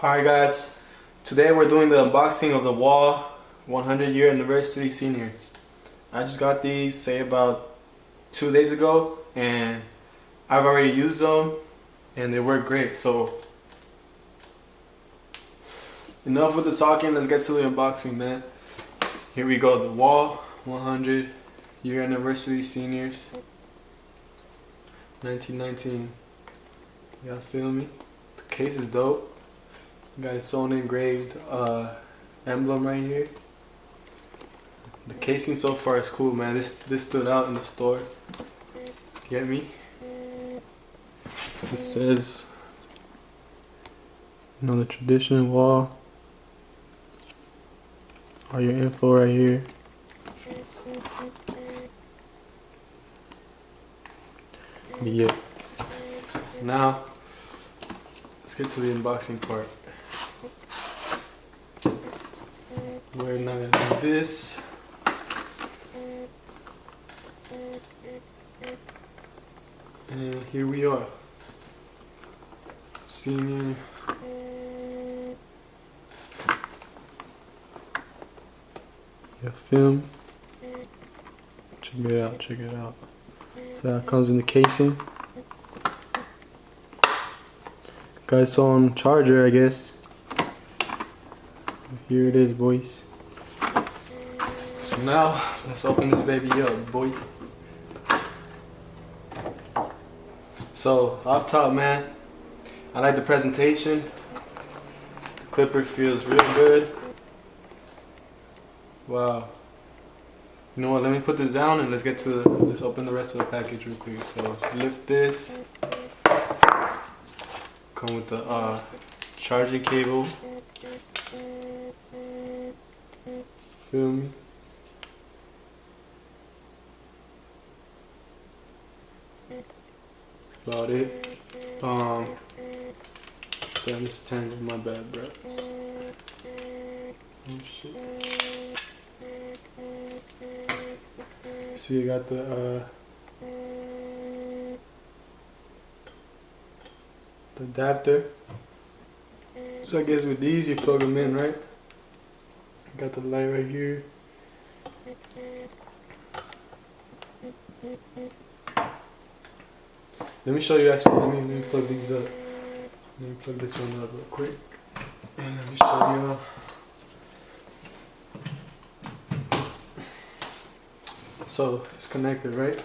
Alright guys, today we're doing the unboxing of the Wahl 100-year anniversary seniors. I just got these, say about 2 days ago, and I've already used them and they work great. So enough with the talking, let's get to the unboxing, man. Here we go, the Wahl 100-year anniversary seniors 1919. Y'all feel me? The case is dope. Got its own engraved emblem right here. The casing so far is cool, man. This stood out in the store. Get me? It says, you know, the tradition Wahl. All your info right here. Yeah. Now, let's get to the unboxing part. We're not gonna do this. And here we are. Senior. Yeah, film. Check it out, check it out. So that comes in the casing. Got its own charger, I guess. Here it is, boys. So now, let's open this baby up, boy. So, off top, man, I like the presentation. The clipper feels real good. Wow. You know what, let me put this down and let's open the rest of the package real quick. So, lift this. Come with the charging cable. Feel me? About it. Damn, this is tangled. My bad, bro. Oh shit. See, you got the adapter. So I guess with these you plug them in, right? Got the light right here. Let me show you actually. Let me plug these up. Let me plug this one up real quick. And let me show you. So it's connected, right?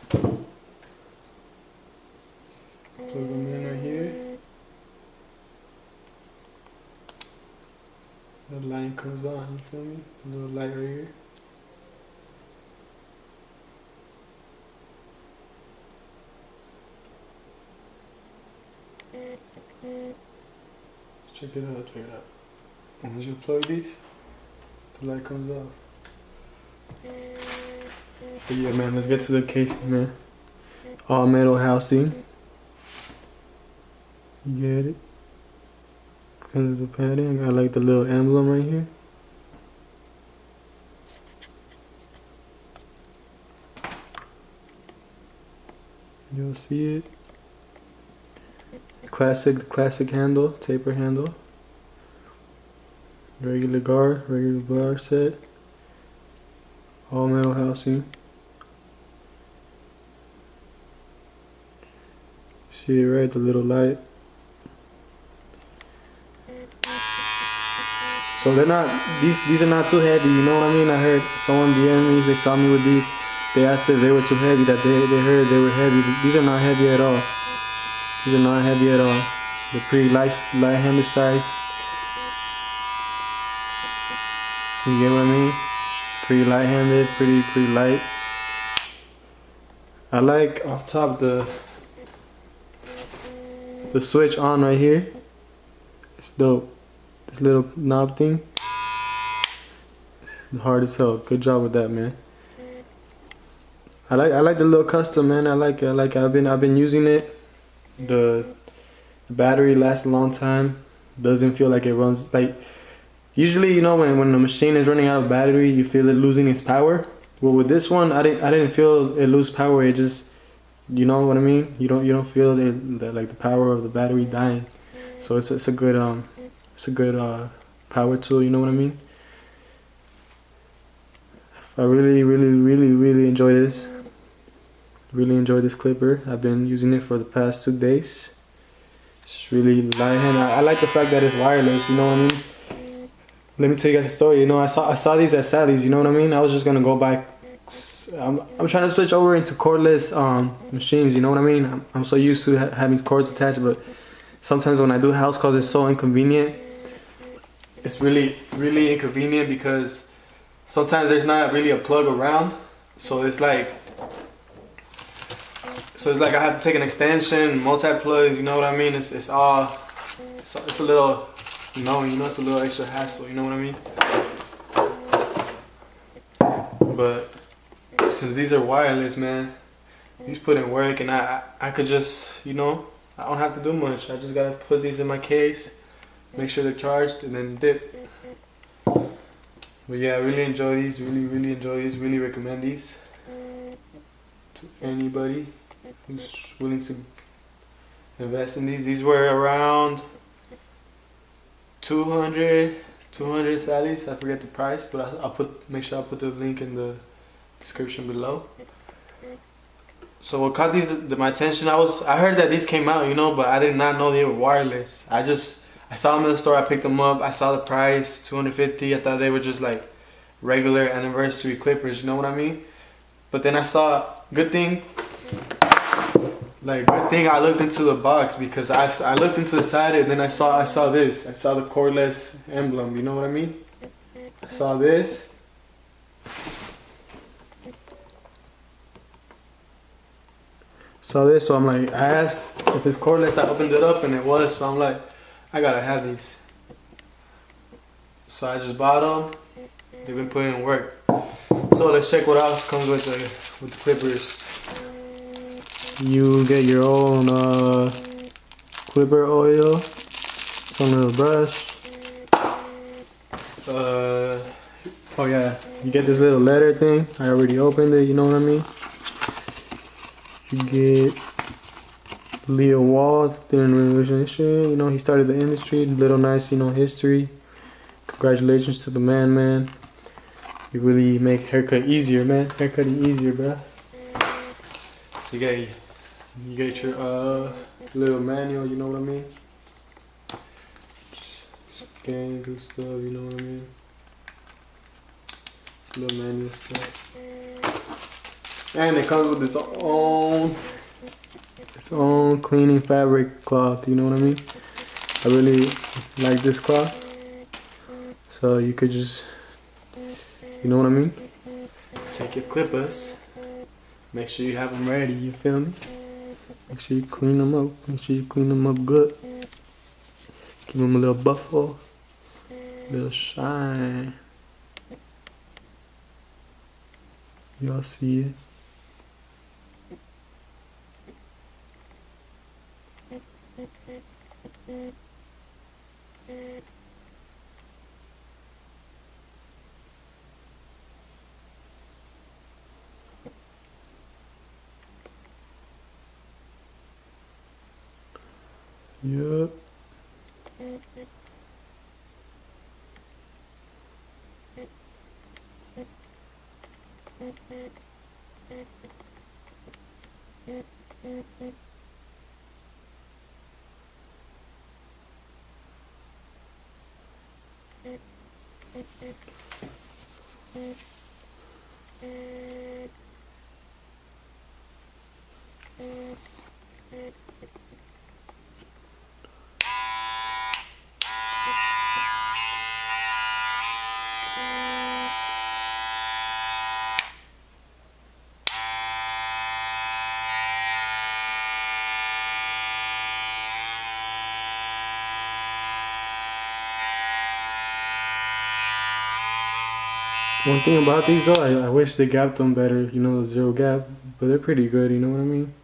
Plug them in right here. The line comes on, you feel me? A little light right here. Check it out, check it out. Once you plug these, the light comes off. But yeah, man, let's get to the casing, man. All metal housing. You get it? Kind of the padding. I got like the little emblem right here. You'll see it. Classic handle, taper handle. Regular bar set. All metal housing. See it right, the little light. So they're not, these are not too heavy, you know what I mean? I heard someone DM me, they saw me with these. They asked if they were too heavy, that they heard they were heavy. These are not heavy at all. These are not heavy at all. They're pretty light-handed size. You get what I mean? Pretty light-handed, pretty light. I like off top the switch on right here. It's dope. This little knob thing. It's hard as hell. Good job with that, man. I like the little custom, man. I like it. I've been using it. The battery lasts a long time. Doesn't feel like it runs like usually, you know, when the machine is running out of battery, you feel it losing its power. Well, with this one, I didn't feel it lose power. It just, you know what I mean? You don't feel the like the power of the battery dying. So it's a good power tool. You know what I mean? I really enjoy this. Really enjoy this clipper. I've been using it for the past 2 days. It's really light hand. I like the fact that it's wireless. You know what I mean? Let me tell you guys a story. You know, I saw these at Sally's. You know what I mean? I was just gonna go buy. I'm trying to switch over into cordless machines. You know what I mean? I'm so used to having cords attached, but sometimes when I do house calls, it's so inconvenient. It's really inconvenient because sometimes there's not really a plug around, so it's like I have to take an extension, multi-plugs. You know what I mean? It's a little, you know, it's a little extra hassle. You know what I mean? But since these are wireless, man, these put in work, and I could just, you know, I don't have to do much. I just gotta put these in my case, make sure they're charged, and then dip. But yeah, I really enjoy these. Really enjoy these. Really recommend these to anybody who's willing to invest in these. These were around 200 Sally's. I forget the price, but I'll make sure I put the link in the description below. So what caught my attention, I heard that these came out, you know, but I did not know they were wireless. I saw them in the store, I picked them up, I saw the price, $250. I thought they were just like regular anniversary clippers, you know what I mean? But then I saw, good thing I looked into the box, because I looked into the side and then I saw this. I saw the cordless emblem, you know what I mean? I saw this. So I'm like, I asked if it's cordless. I opened it up and it was, so I'm like, I gotta have these. So I just bought them. They've been putting in work. So let's check what else comes with the clippers. You get your own clipper oil, some little brush. Oh yeah, you get this little letter thing. I already opened it. You know what I mean? You get Wahl, you know, he started the industry, little nice, you know, history. Congratulations to the man. You really make haircut easier, man. Haircutting easier, bro. So you get your little manual, you know what I mean? Scan, do stuff, you know what I mean? It's little manual stuff. And it comes with its own cleaning fabric cloth, you know what I mean? I really like this cloth. So you could just, you know what I mean? Take your clippers, make sure you have them ready, you feel me? Make sure you clean them up, good. Give them a little buffle, a little shine. Y'all see it? Yep. One thing about these though, I wish they gapped them better, you know, zero gap, but they're pretty good, you know what I mean?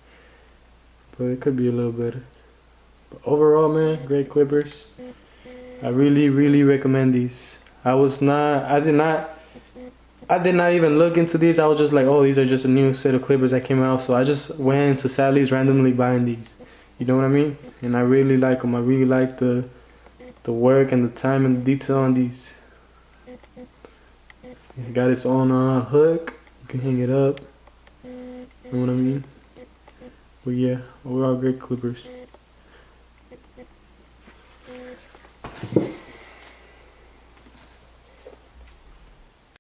But it could be a little better. But overall, man, great clippers. I really recommend these. I did not even look into these. I was just like, oh, these are just a new set of clippers that came out. So I just went to Sally's randomly buying these. You know what I mean? And I really like them. I really like the work and the time and the detail on these. It got its own hook. You can hang it up. You know what I mean? But yeah, overall great clippers.